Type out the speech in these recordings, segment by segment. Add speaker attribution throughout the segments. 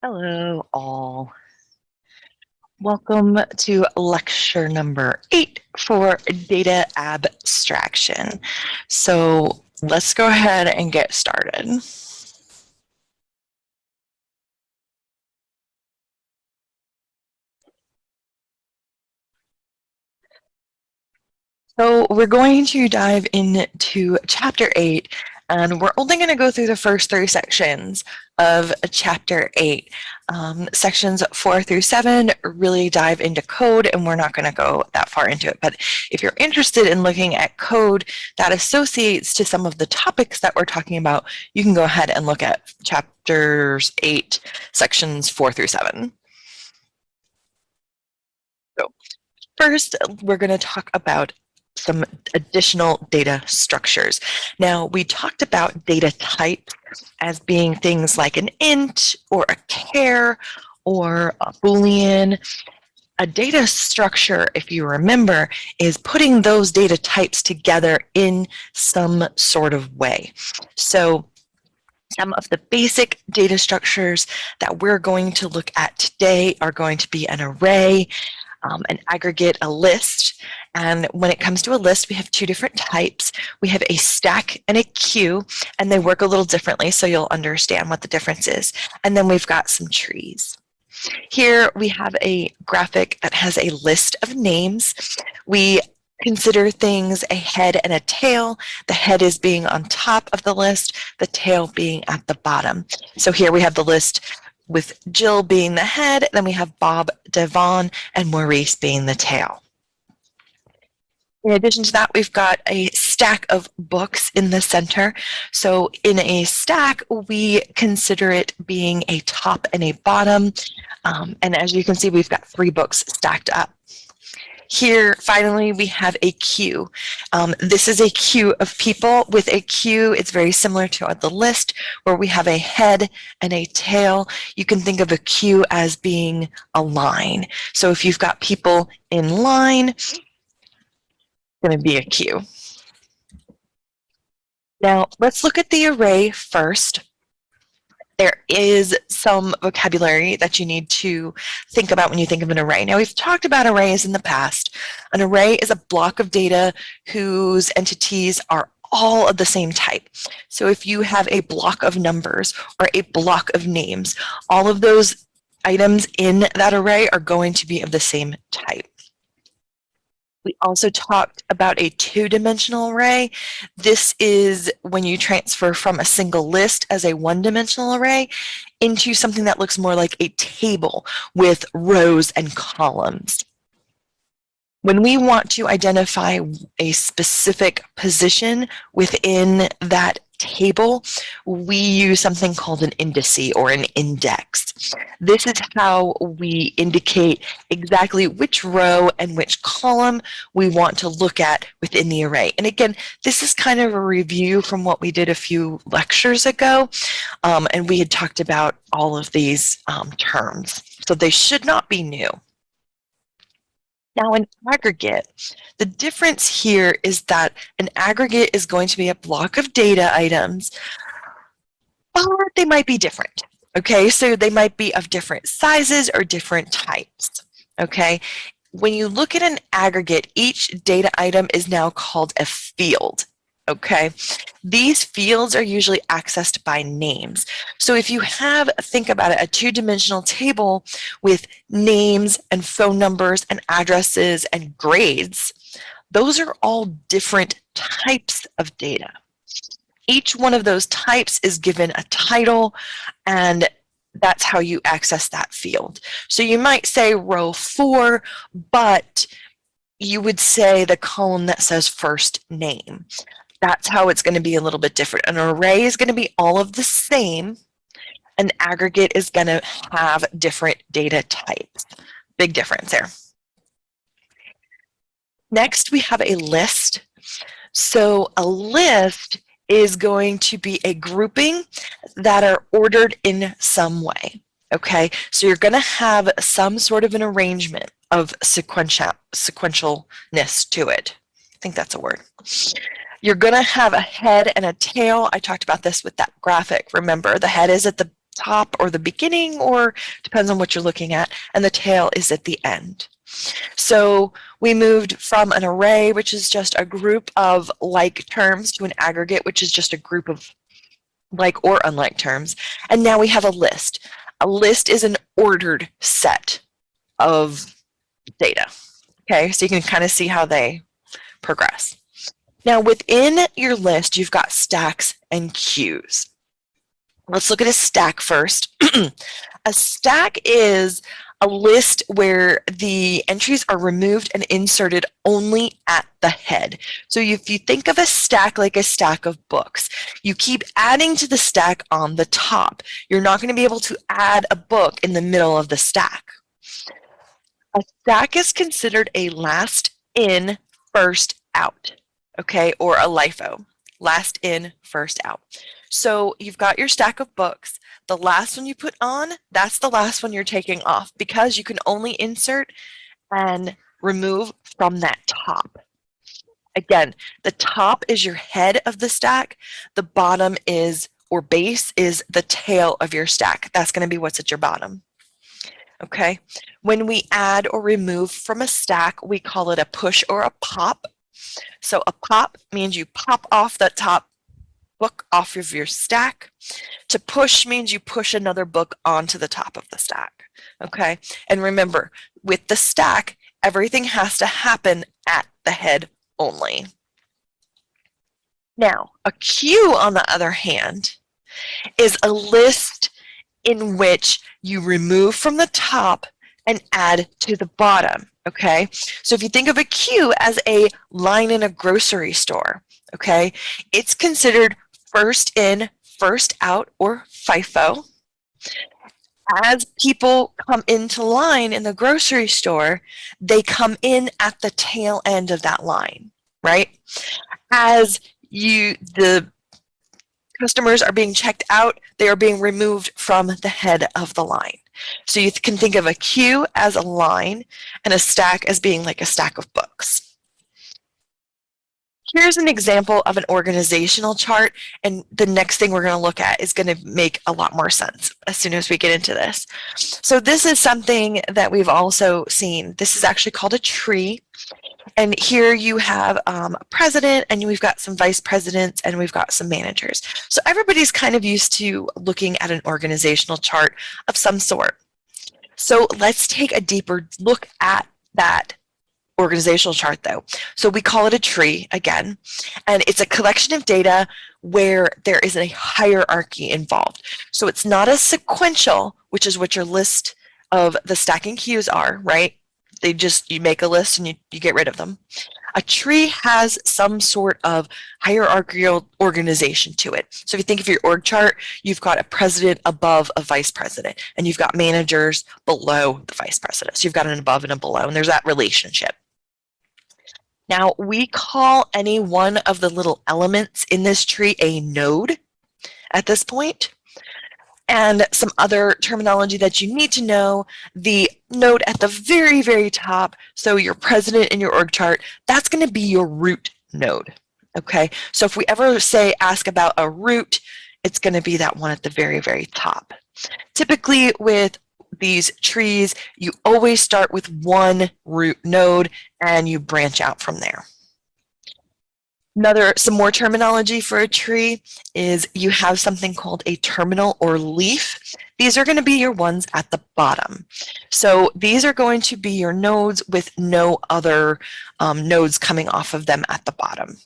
Speaker 1: Hello, all. Welcome to lecture number 8 for data abstraction. So let's go ahead and get started. So we're going to dive into chapter 8, and we're only going to go through the first 3 sections of chapter 8. Sections 4 through 7 really dive into code, and we're not going to go that far into it. But if you're interested in looking at code that associates to some of the topics that we're talking about, you can go ahead and look at chapters 8, sections 4 through 7. So first, we're going to talk about some additional data structures. Now, we talked about data types as being things like an int or a char or a Boolean. A data structure, if you remember, is putting those data types together in some sort of way. So some of the basic data structures that we're going to look at today are going to be an array, an aggregate, a list. And when it comes to a list, we have 2 different types. We have a stack and a queue, and they work a little differently, so you'll understand what the difference is. And then we've got some trees. Here we have a graphic that has a list of names. We consider things a head and a tail. The head is being on top of the list, the tail being at the bottom. So here we have the list with Jill being the head, then we have Bob, Devon, and Maurice being the tail. In addition to that, we've got a stack of books in the center. So in a stack, we consider it being a top and a bottom. And as you can see, we've got 3 books stacked up. Here, finally, we have a queue. This is a queue of people. With a queue, it's very similar to the list where we have a head and a tail. You can think of a queue as being a line. So if you've got people in line, it's going to be a queue. Now, let's look at the array first. There is some vocabulary that you need to think about when you think of an array. Now, we've talked about arrays in the past. An array is a block of data whose entities are all of the same type. So if you have a block of numbers or a block of names, all of those items in that array are going to be of the same type. We also talked about a 2-dimensional array. This is when you transfer from a single list as a 1-dimensional array into something that looks more like a table with rows and columns. When we want to identify a specific position within that table, we use something called an indice or an index. This is how we indicate exactly which row and which column we want to look at within the array. And again, this is kind of a review from what we did a few lectures ago, and we had talked about all of these terms. So they should not be new. Now, an aggregate, the difference here is that an aggregate is going to be a block of data items, but they might be different. Okay, so they might be of different sizes or different types. Okay, when you look at an aggregate, each data item is now called a field. Okay, these fields are usually accessed by names. So if you have, think about it, a 2-dimensional table with names and phone numbers and addresses and grades, those are all different types of data. Each one of those types is given a title, and that's how you access that field. So you might say row 4, but you would say the column that says first name. That's how it's going to be a little bit different. An array is going to be all of the same. An aggregate is going to have different data types. Big difference there. Next, we have a list. So a list is going to be a grouping that are ordered in some way. Okay, so you're going to have some sort of an arrangement of sequentialness to it. I think that's a word. You're going to have a head and a tail. I talked about this with that graphic. Remember, the head is at the top or the beginning, or depends on what you're looking at, and the tail is at the end. So we moved from an array, which is just a group of like terms, to an aggregate, which is just a group of like or unlike terms. And now we have a list. A list is an ordered set of data. Okay, so you can kind of see how they progress. Now within your list, you've got stacks and queues. Let's look at a stack first. A stack is a list where the entries are removed and inserted only at the head. So if you think of a stack like a stack of books, you keep adding to the stack on the top. You're not going to be able to add a book in the middle of the stack. A stack is considered a last in, first out, okay, or a LIFO, last in, first out. So you've got your stack of books. The last one you put on, that's the last one you're taking off, because you can only insert and remove from that top. Again, the top is your head of the stack. The bottom is, or base, is the tail of your stack. That's going to be what's at your bottom. Okay. When we add or remove from a stack, we call it a push or a pop. So a pop means you pop off that top book off of your stack. To push means you push another book onto the top of the stack. Okay. And remember, with the stack, everything has to happen at the head only. Now, a queue, on the other hand, is a list in which you remove from the top and add to the bottom, okay? So if you think of a queue as a line in a grocery store, okay, it's considered first in, first out, or FIFO. As people come into line in the grocery store, they come in at the tail end of that line, right? As the customers are being checked out, they are being removed from the head of the line. So you can think of a queue as a line and a stack as being like a stack of books. Here's an example of an organizational chart, and the next thing we're going to look at is going to make a lot more sense as soon as we get into this. So this is something that we've also seen. This is actually called a tree. And here you have a president, and we've got some vice presidents, and we've got some managers. So everybody's kind of used to looking at an organizational chart of some sort. So let's take a deeper look at that organizational chart though. So we call it a tree again, and it's a collection of data where there is a hierarchy involved. So it's not a sequential, which is what your list of the stacking queues are, right? You make a list and you get rid of them. A tree has some sort of hierarchical organization to it. So if you think of your org chart, you've got a president above a vice president, and you've got managers below the vice president. So you've got an above and a below, and there's that relationship. Now, we call any one of the little elements in this tree a node at this point. And some other terminology that you need to know, the node at the very, very top, so your president in your org chart, that's going to be your root node, okay? So if we ever ask about a root, it's going to be that one at the very, very top. Typically with these trees, you always start with one root node and you branch out from there. Some more terminology for a tree is you have something called a terminal or leaf. These are going to be your ones at the bottom. So these are going to be your nodes with no other nodes coming off of them at the bottom.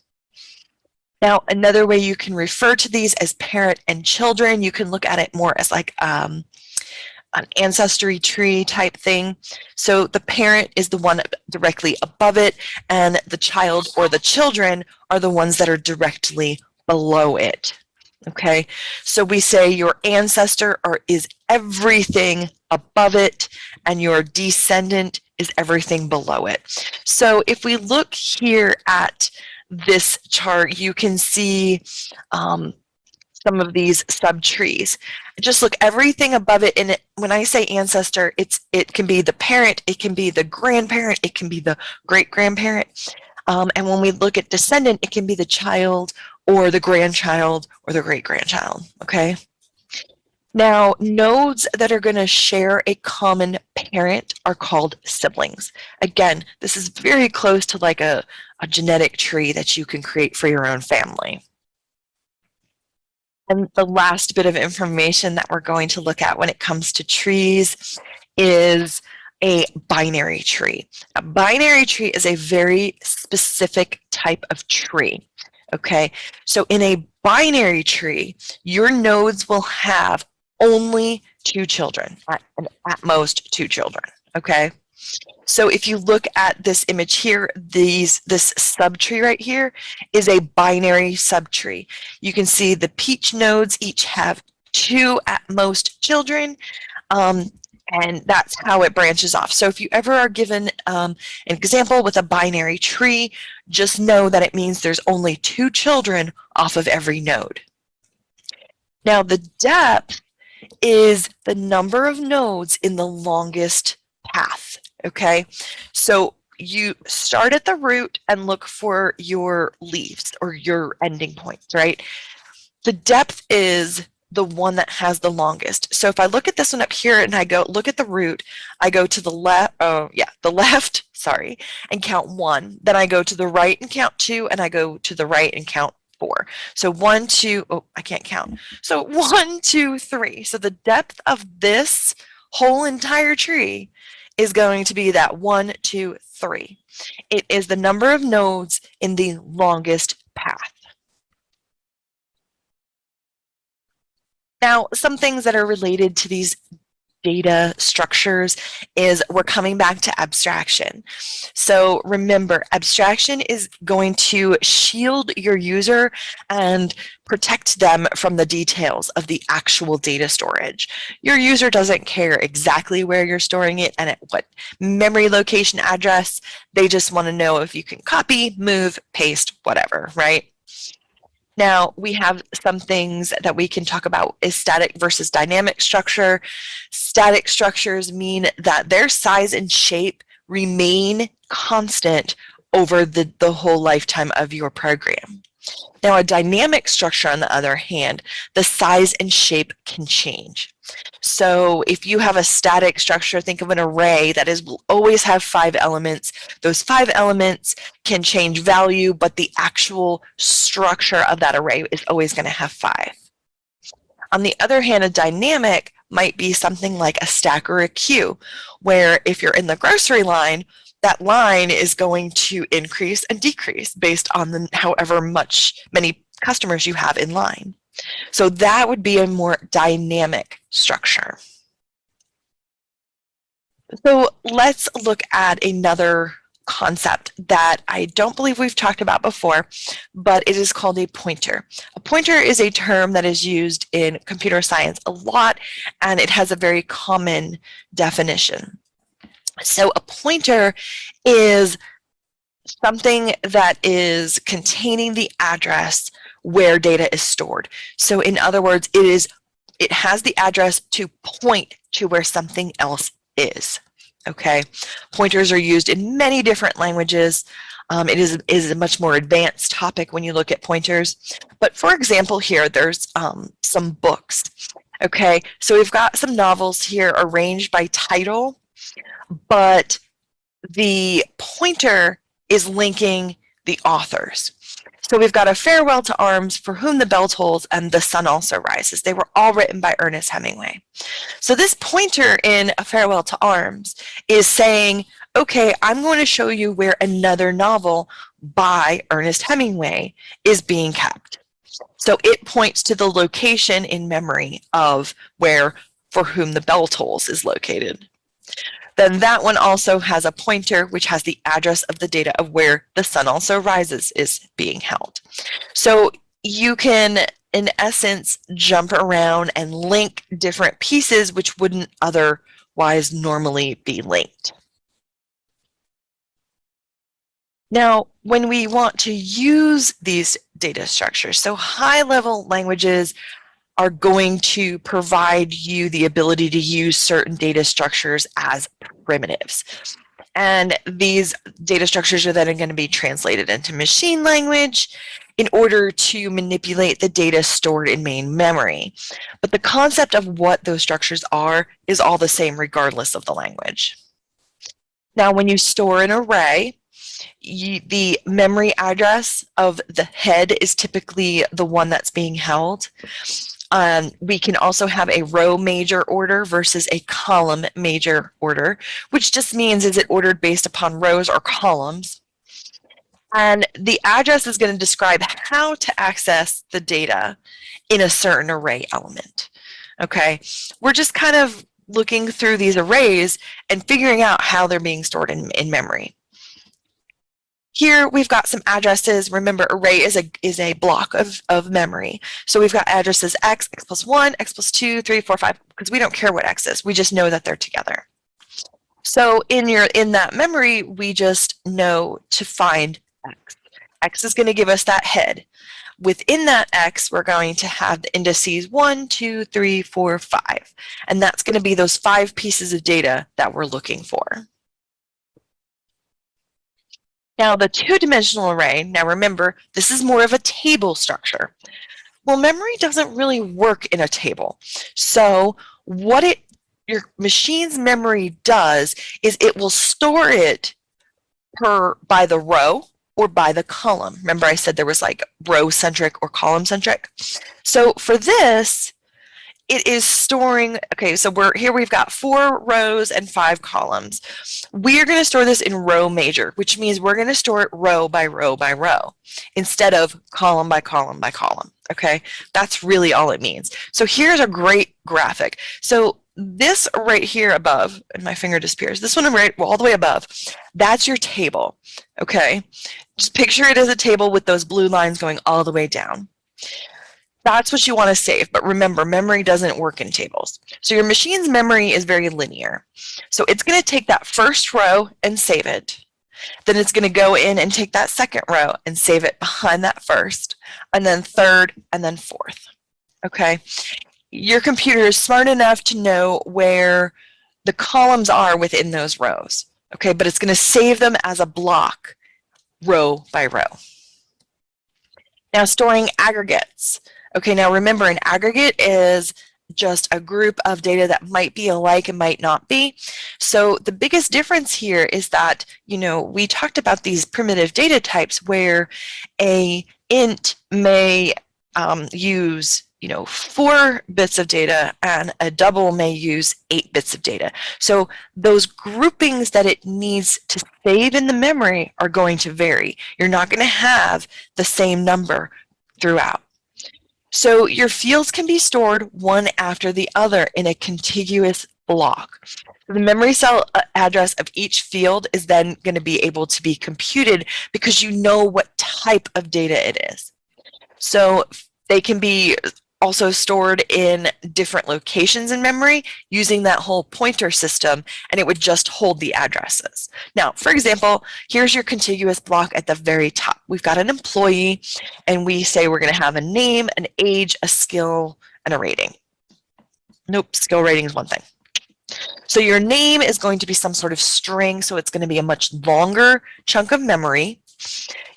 Speaker 1: Now, another way you can refer to these as parent and children, you can look at it more as like an ancestry tree type thing. So the parent is the one directly above it, and the child or the children are the ones that are directly below it. Okay, so we say your ancestor is everything above it, and your descendant is everything below it. So if we look here at this chart, you can see some of these subtrees. Just look, everything above it, and when I say ancestor, it can be the parent, it can be the grandparent, it can be the great-grandparent. And when we look at descendant, it can be the child or the grandchild or the great-grandchild, okay? Now, nodes that are going to share a common parent are called siblings. Again, this is very close to like a genetic tree that you can create for your own family. And the last bit of information that we're going to look at when it comes to trees is a binary tree. A binary tree is a very specific type of tree. Okay, so in a binary tree, your nodes will have only two children, at most two children. Okay, so if you look at this image here, this subtree right here is a binary subtree. You can see the peach nodes each have two at most children, and that's how it branches off. So if you ever are given an example with a binary tree, just know that it means there's only two children off of every node. Now the depth is the number of nodes in the longest path. Okay, so you start at the root and look for your leaves or your ending points, right? The depth is the one that has the longest. So if I look at this one up here and I go look at the root, I go to the left, sorry, and count 1. Then I go to the right and count 2, and I go to the right and count 4. So 1, 2, oh, I can't count. So 1, 2, 3. So the depth of this whole entire tree is going to be that 1, 2, 3. It is the number of nodes in the longest path. Now, some things that are related to these data structures is we're coming back to abstraction. So remember, abstraction is going to shield your user and protect them from the details of the actual data storage. Your user doesn't care exactly where you're storing it and at what memory location address. They just want to know if you can copy, move, paste, whatever, right? Now, we have some things that we can talk about is static versus dynamic structure. Static structures mean that their size and shape remain constant over the whole lifetime of your program. Now, a dynamic structure, on the other hand, the size and shape can change. So if you have a static structure, think of an array that will always have 5 elements. Those 5 elements can change value, but the actual structure of that array is always going to have 5. On the other hand, a dynamic might be something like a stack or a queue, where if you're in the grocery line, that line is going to increase and decrease based on however many customers you have in line. So that would be a more dynamic structure. So let's look at another concept that I don't believe we've talked about before, but it is called a pointer. A pointer is a term that is used in computer science a lot, and it has a very common definition. So a pointer is something that is containing the address where data is stored. So in other words, it has the address to point to where something else is. Okay, pointers are used in many different languages. It is a much more advanced topic when you look at pointers. But for example, here there's some books. Okay, so we've got some novels here arranged by title, but the pointer is linking the authors. So we've got A Farewell to Arms, For Whom the Bell Tolls, and The Sun Also Rises. They were all written by Ernest Hemingway. So this pointer in A Farewell to Arms is saying, okay, I'm going to show you where another novel by Ernest Hemingway is being kept. So it points to the location in memory of where For Whom the Bell Tolls is located. Then that one also has a pointer which has the address of the data of where The Sun Also Rises is being held. So you can, in essence, jump around and link different pieces which wouldn't otherwise normally be linked. Now, when we want to use these data structures, so high-level languages are going to provide you the ability to use certain data structures as primitives. And these data structures are then going to be translated into machine language, in order to manipulate the data stored in main memory. But the concept of what those structures are is all the same regardless of the language. Now, when you store an array, the memory address of the head is typically the one that's being held. We can also have a row major order versus a column major order, which just means is it ordered based upon rows or columns. And the address is going to describe how to access the data in a certain array element. Okay, we're just kind of looking through these arrays and figuring out how they're being stored in memory. Here we've got some addresses. Remember, array is a block of memory. So we've got addresses x plus 1, x plus 2, 3, 4, 5, because we don't care what x is. We just know that they're together. So in that memory, we just know to find x. X is going to give us that head. Within that x, we're going to have the indices 1, 2, 3, 4, 5. And that's going to be those 5 pieces of data that we're looking for. Now, the two-dimensional array, now remember, this is more of a table structure. Well, memory doesn't really work in a table. So what your machine's memory does is it will store it by the row or by the column. Remember I said there was like row-centric or column-centric? So for this, it is storing, okay, so we've got 4 rows and 5 columns. We're going to store this in row major, which means we're going to store it row by row by row instead of column by column by column, okay? That's really all it means. So here's a great graphic. So this right here above, and my finger disappears, this one right all the way above, that's your table, okay? Just picture it as a table with those blue lines going all the way down. That's what you want to save, but remember, memory doesn't work in tables. So your machine's memory is very linear. So it's going to take that first row and save it. Then it's going to go in and take that second row and save it behind that first, and then third, and then fourth. Okay? Your computer is smart enough to know where the columns are within those rows. Okay, but it's going to save them as a block, row by row. Now, storing aggregates. Okay, now remember, an aggregate is just a group of data that might be alike and might not be. So the biggest difference here is that, you know, we talked about these primitive data types where a int may use, you know, 4 bits of data and a double may use 8 bits of data. So those groupings that it needs to save in the memory are going to vary. You're not going to have the same number throughout. So your fields can be stored one after the other in a contiguous block. The memory cell address of each field is then going to be able to be computed because you know what type of data it is. So they can be also stored in different locations in memory using that whole pointer system, and it would just hold the addresses. Now, for example, here's your contiguous block at the very top. We've got an employee, and we say we're going to have a name, an age, a skill, and a rating. Nope, skill rating is one thing. So your name is going to be some sort of string, so it's going to be a much longer chunk of memory.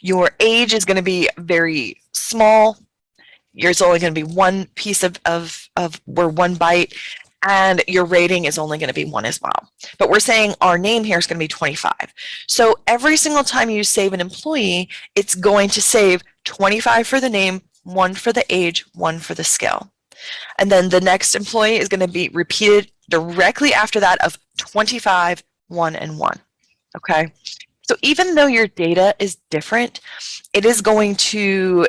Speaker 1: Your age is going to be very small. Yours only going to be one piece or 1 byte, and your rating is only going to be 1 as well. But we're saying our name here is going to be 25. So every single time you save an employee, it's going to save 25 for the name, 1 for the age, 1 for the skill. And then the next employee is going to be repeated directly after that of 25, 1, and 1. Okay? So even though your data is different, it is going to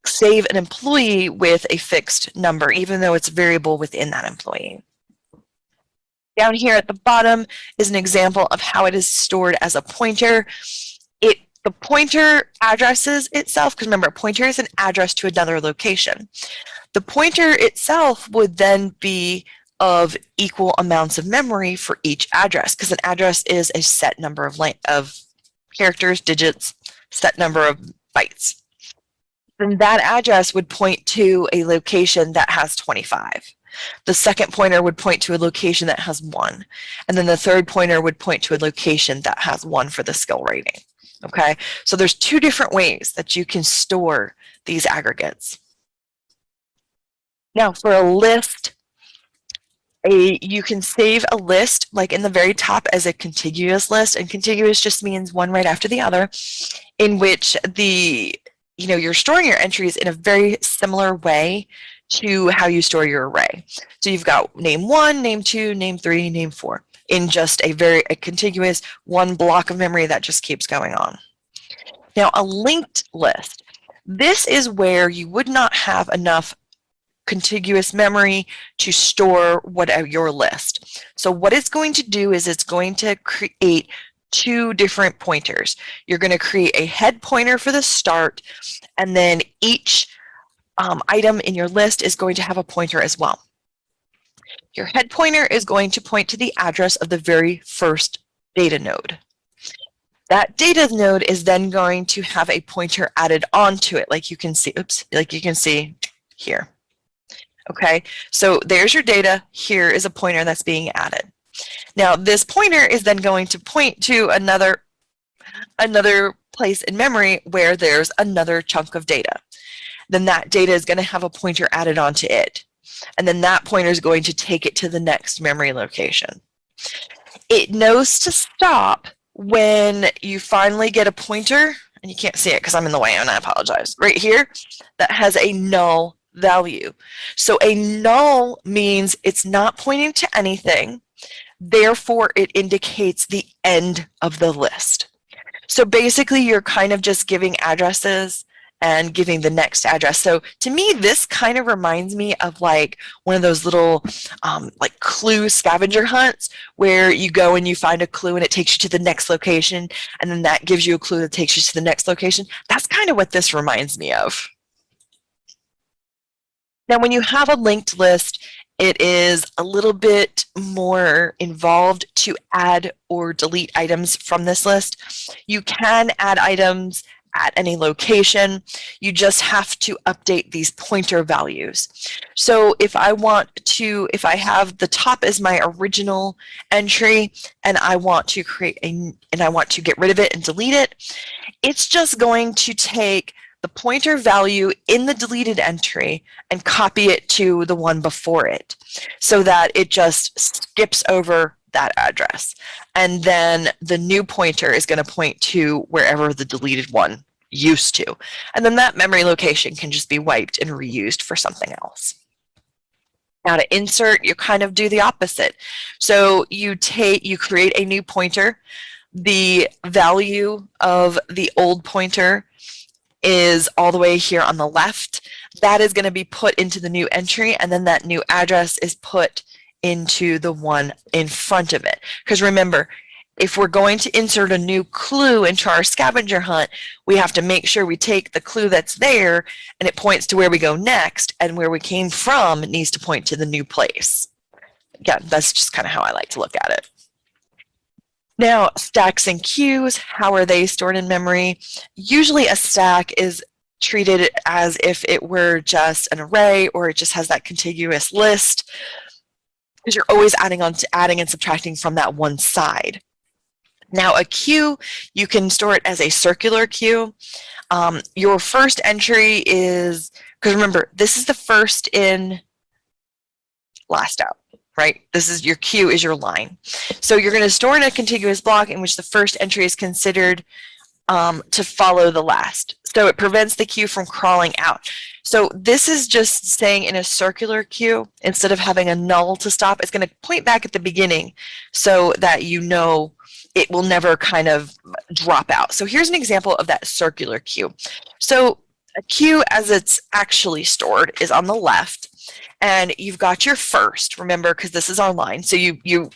Speaker 1: save an employee with a fixed number, even though it's variable within that employee. Down here at the bottom is an example of how it is stored as a pointer. The pointer addresses itself, because remember, a pointer is an address to another location. The pointer itself would then be of equal amounts of memory for each address, because an address is a set number of characters, digits, set number of bytes. Then that address would point to a location that has 25. The second pointer would point to a location that has 1. And then the third pointer would point to a location that has 1 for the skill rating. Okay, so there's two different ways that you can store these aggregates. Now for a list, you can save a list like in the very top as a contiguous list, and contiguous just means one right after the other, in which you're storing your entries in a very similar way to how you store your array. So you've got name 1, name 2, name 3, name 4 in just a contiguous one block of memory that just keeps going on. Now a linked list, this is where you would not have enough contiguous memory to store your list. So what it's going to do is it's going to create two different pointers. You're going to create a head pointer for the start, and then each item in your list is going to have a pointer as well. Your head pointer is going to point to the address of the very first data node. That data node is then going to have a pointer added onto it, like you can see, like you can see here. Okay, so there's your data. Here is a pointer that's being added. Now this pointer is then going to point to another place in memory where there's another chunk of data. Then that data is going to have a pointer added onto it. And then that pointer is going to take it to the next memory location. It knows to stop when you finally get a pointer, and you can't see it because I'm in the way and I apologize, right here, that has a null value. So a null means it's not pointing to anything, therefore it indicates the end of the list. So basically you're kind of just giving addresses and giving the next address. So to me, this kind of reminds me of like one of those little like clue scavenger hunts where you go and you find a clue and it takes you to the next location, and then that gives you a clue that takes you to the next location. That's kind of what this reminds me of. Now, when you have a linked list, it is a little bit more involved to add or delete items from this list. You can add items at any location. You just have to update these pointer values. So if I have the top as my original entry and I want to get rid of it and delete it, it's just going to take the pointer value in the deleted entry and copy it to the one before it so that it just skips over that address. And then the new pointer is going to point to wherever the deleted one used to. And then that memory location can just be wiped and reused for something else. Now to insert, you kind of do the opposite. So you create a new pointer. The value of the old pointer is all the way here on the left. That is going to be put into the new entry, and then that new address is put into the one in front of it. Because remember, if we're going to insert a new clue into our scavenger hunt, we have to make sure we take the clue that's there and it points to where we go next, and where we came from needs to point to the new place. Yeah, that's just kind of how I like to look at it. Now, stacks and queues, how are they stored in memory? Usually a stack is treated as if it were just an array, or it just has that contiguous list, because you're always adding and subtracting from that one side. Now a queue, you can store it as a circular queue. Your first entry is, because remember, this is the first in, last out. Right? This is your queue, is your line. So you're going to store in a contiguous block in which the first entry is considered to follow the last. So it prevents the queue from crawling out. So this is just saying in a circular queue, instead of having a null to stop, it's going to point back at the beginning so that you know it will never kind of drop out. So here's an example of that circular queue. So a queue as it's actually stored is on the left. And you've got your first, remember, because this is our line. So you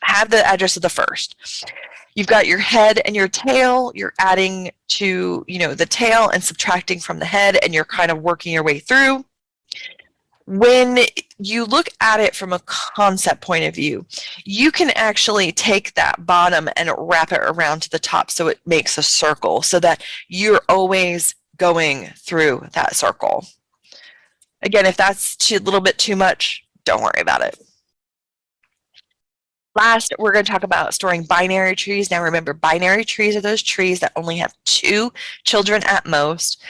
Speaker 1: have the address of the first. You've got your head and your tail. You're adding to, the tail and subtracting from the head, and you're kind of working your way through. When you look at it from a concept point of view, you can actually take that bottom and wrap it around to the top so it makes a circle, so that you're always going through that circle. Again, if that's a little bit too much, don't worry about it. Last, we're going to talk about storing binary trees. Now remember, binary trees are those trees that only have 2 children at most.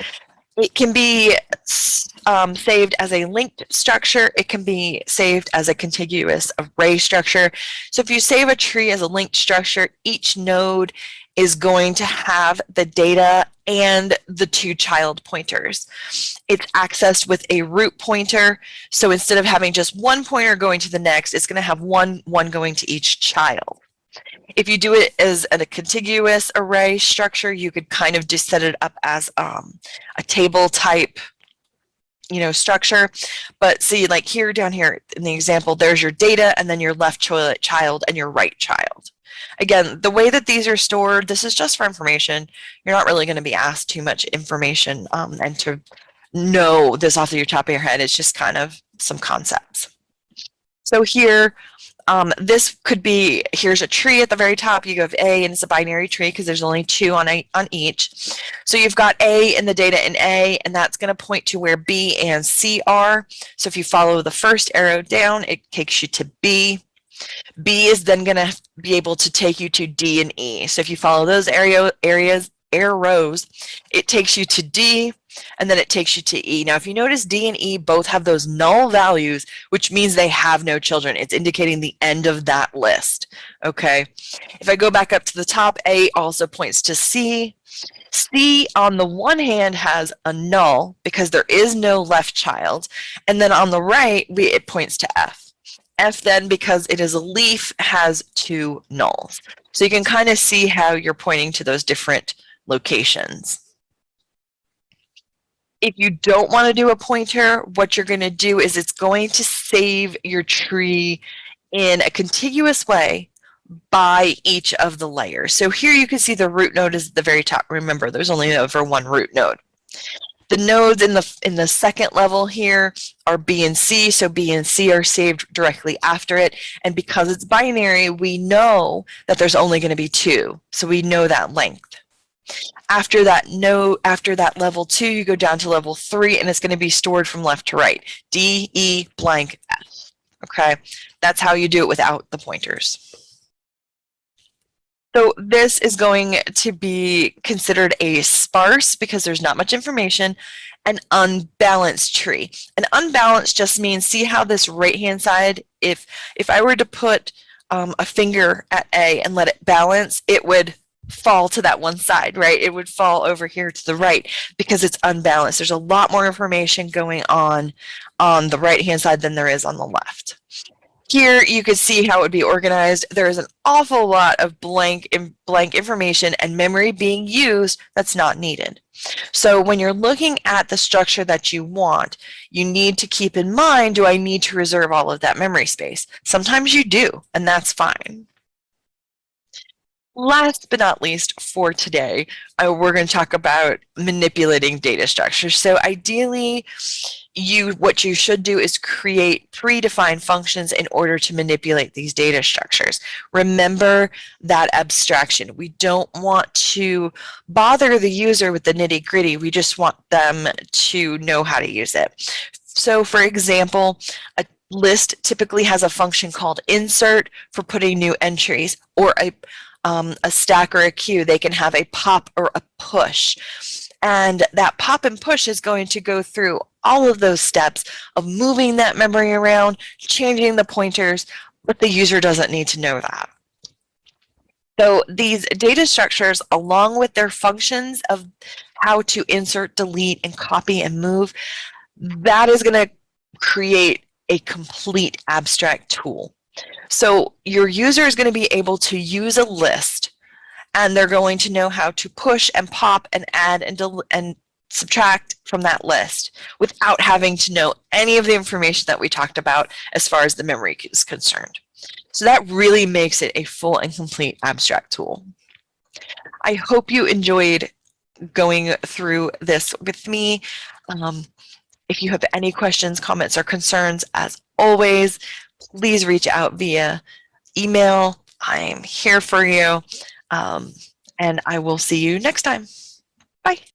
Speaker 1: It can be saved as a linked structure. It can be saved as a contiguous array structure. So if you save a tree as a linked structure, each node is going to have the data and the 2 child pointers. It's accessed with a root pointer. So instead of having just one pointer going to the next, it's going to have one going to each child. If you do it as a contiguous array structure, you could kind of just set it up as a table type, structure. But see, like here, down here in the example, there's your data and then your left child and your right child. Again, the way that these are stored, this is just for information. You're not really going to be asked too much information and to know this off of your top of your head. It's just kind of some concepts. So here, this could be, here's a tree at the very top. You have A, and it's a binary tree because there's only 2 on each. So you've got A in the data in A, and that's going to point to where B and C are. So if you follow the first arrow down, it takes you to B. B is then going to be able to take you to D and E. So if you follow those arrows, it takes you to D, and then it takes you to E. Now, if you notice, D and E both have those null values, which means they have no children. It's indicating the end of that list, okay? If I go back up to the top, A also points to C. C, on the one hand, has a null because there is no left child, and then on the right, it points to F. F then, because it is a leaf, has 2 nulls. So you can kind of see how you're pointing to those different locations. If you don't want to do a pointer, what you're going to do is it's going to save your tree in a contiguous way by each of the layers. So here you can see the root node is at the very top. Remember, there's only ever 1 root node. The nodes in the second level here are B and C, so B and C are saved directly after it. And because it's binary, we know that there's only going to be 2, so we know that length. After that level 2, you go down to level 3, and it's going to be stored from left to right. D, E, blank, F. Okay, that's how you do it without the pointers. So this is going to be considered a sparse, because there's not much information, an unbalanced tree. An unbalanced just means, see how this right-hand side, if I were to put a finger at A and let it balance, it would fall to that one side, right? It would fall over here to the right because it's unbalanced. There's a lot more information going on the right-hand side than there is on the left. Here you can see how it would be organized. There is an awful lot of blank information and memory being used that's not needed. So when you're looking at the structure that you want, you need to keep in mind, do I need to reserve all of that memory space? Sometimes you do, and that's fine. Last but not least for today, we're going to talk about manipulating data structures. So ideally, what you should do is create predefined functions in order to manipulate these data structures. Remember that abstraction. We don't want to bother the user with the nitty-gritty. We just want them to know how to use it. So for example, a list typically has a function called insert for putting new entries, or a stack or a queue. They can have a pop or a push. And that pop and push is going to go through all of those steps of moving that memory around, changing the pointers, but the user doesn't need to know that. So these data structures, along with their functions of how to insert, delete, and copy and move, that is going to create a complete abstract tool. So your user is going to be able to use a list, and they're going to know how to push and pop and add and subtract from that list without having to know any of the information that we talked about as far as the memory is concerned. So that really makes it a full and complete abstract tool. I hope you enjoyed going through this with me. If you have any questions, comments, or concerns, as always, please reach out via email. I'm here for you, and I will see you next time. Bye.